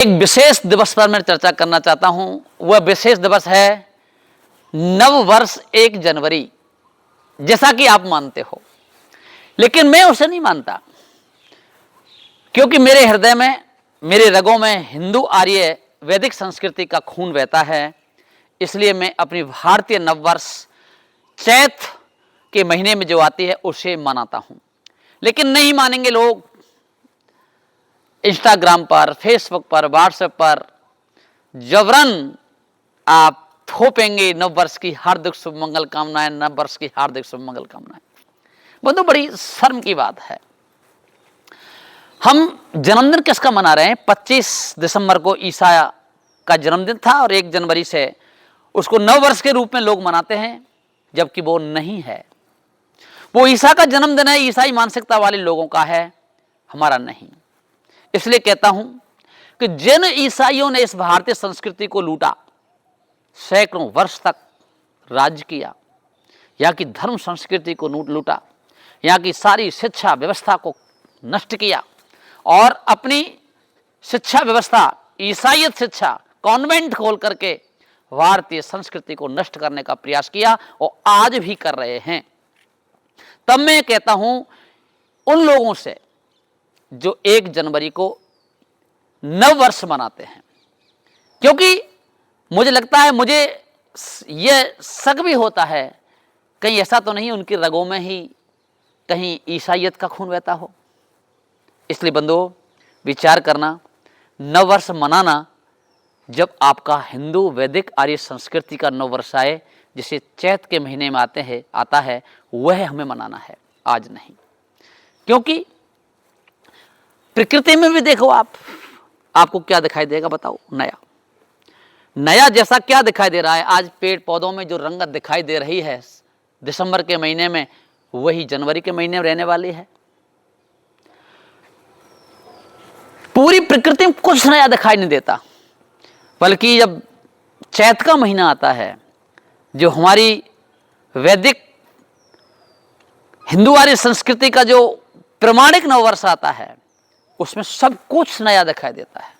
एक विशेष दिवस पर मैं चर्चा करना चाहता हूं। वह विशेष दिवस है नव वर्ष 1 जनवरी, जैसा कि आप मानते हो, लेकिन मैं उसे नहीं मानता, क्योंकि मेरे हृदय में, मेरे रगों में हिंदू आर्य वैदिक संस्कृति का खून बहता है। इसलिए मैं अपनी भारतीय नववर्ष चैत के महीने में जो आती है उसे मनाता हूं। लेकिन नहीं मानेंगे लोग। इंस्टाग्राम पर, फेसबुक पर, व्हाट्सएप पर जबरन आप थोपेंगे नववर्ष की हार्दिक शुभ मंगल कामनाएं, नववर्ष की हार्दिक शुभ मंगल कामनाएं। बंधु, बड़ी शर्म की बात है। हम जन्मदिन किसका मना रहे हैं? 25 दिसंबर को ईसा का जन्मदिन था और 1 जनवरी से उसको नववर्ष के रूप में लोग मनाते हैं, जबकि वो नहीं है। वो ईसा का जन्मदिन है, ईसाई मानसिकता वाले लोगों का है, हमारा नहीं। इसलिए कहता हूं कि जिन ईसाइयों ने इस भारतीय संस्कृति को लूटा, सैकड़ों वर्ष तक राज्य किया, यहाँ की धर्म संस्कृति को लूटा, यहाँ की सारी शिक्षा व्यवस्था को नष्ट किया और अपनी शिक्षा व्यवस्था, ईसाईयत शिक्षा, कॉन्वेंट खोल करके भारतीय संस्कृति को नष्ट करने का प्रयास किया और आज भी कर रहे हैं। तब मैं कहता हूं उन लोगों से जो 1 जनवरी को नव वर्ष मनाते हैं, क्योंकि मुझे लगता है, मुझे यह शक भी होता है कहीं ऐसा तो नहीं उनकी रगों में ही कहीं ईसाईयत का खून बहता हो। इसलिए बंधुओं, विचार करना, नव वर्ष मनाना जब आपका हिंदू वैदिक आर्य संस्कृति का नव वर्ष आए, जिसे चैत के महीने में आता है, वह हमें मनाना है, आज नहीं। क्योंकि प्रकृति में भी देखो, आपको क्या दिखाई देगा बताओ? नया जैसा क्या दिखाई दे रहा है? आज पेड़ पौधों में जो रंगत दिखाई दे रही है दिसंबर के महीने में, वही जनवरी के महीने में रहने वाली है। पूरी प्रकृति में कुछ नया दिखाई नहीं देता, बल्कि जब चैत का महीना आता है, जो हमारी वैदिक हिंदू आर्य संस्कृति का जो प्रमाणिक नववर्ष आता है, उसमें सब कुछ नया दिखाई देता है।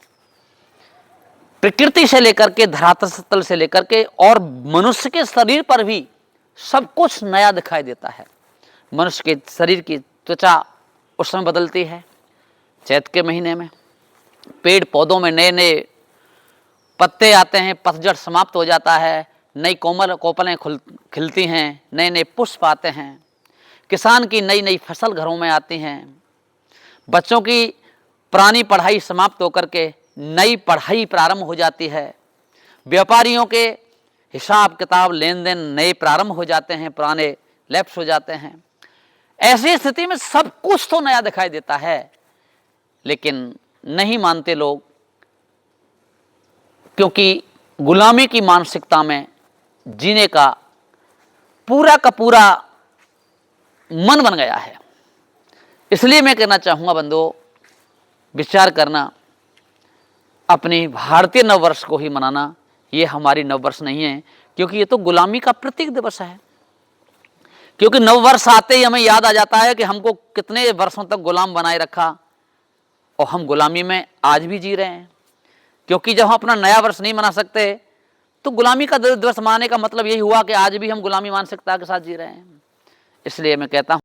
प्रकृति से लेकर के, धरातल से लेकर के और मनुष्य के शरीर पर भी सब कुछ नया दिखाई देता है। मनुष्य के शरीर की त्वचा उस समय बदलती है चैत के महीने में। पेड़ पौधों में नए नए पत्ते आते हैं, पतझड़ समाप्त हो जाता है, नई कोमल कोपलें खिलती हैं, नए नए पुष्प आते हैं। किसान की नई नई फसल घरों में आती हैं। बच्चों की पुरानी पढ़ाई समाप्त होकर के नई पढ़ाई प्रारंभ हो जाती है। व्यापारियों के हिसाब किताब लेन देन नए प्रारंभ हो जाते हैं, पुराने लैप्स हो जाते हैं। ऐसी स्थिति में सब कुछ तो नया दिखाई देता है, लेकिन नहीं मानते लोग, क्योंकि गुलामी की मानसिकता में जीने का पूरा मन बन गया है। इसलिए मैं कहना चाहूँगा बंधुओं, विचार करना, अपनी भारतीय नववर्ष को ही मनाना। ये हमारी नववर्ष नहीं है, क्योंकि ये तो गुलामी का प्रतीक दिवस है। क्योंकि नववर्ष आते ही हमें याद आ जाता है कि हमको कितने वर्षों तक गुलाम बनाए रखा और हम गुलामी में आज भी जी रहे हैं। क्योंकि जब हम अपना नया वर्ष नहीं मना सकते, तो गुलामी का दिवस मनाने का मतलब यही हुआ कि आज भी हम गुलामी मानसिकता के साथ जी रहे हैं। इसलिए मैं कहता हूँ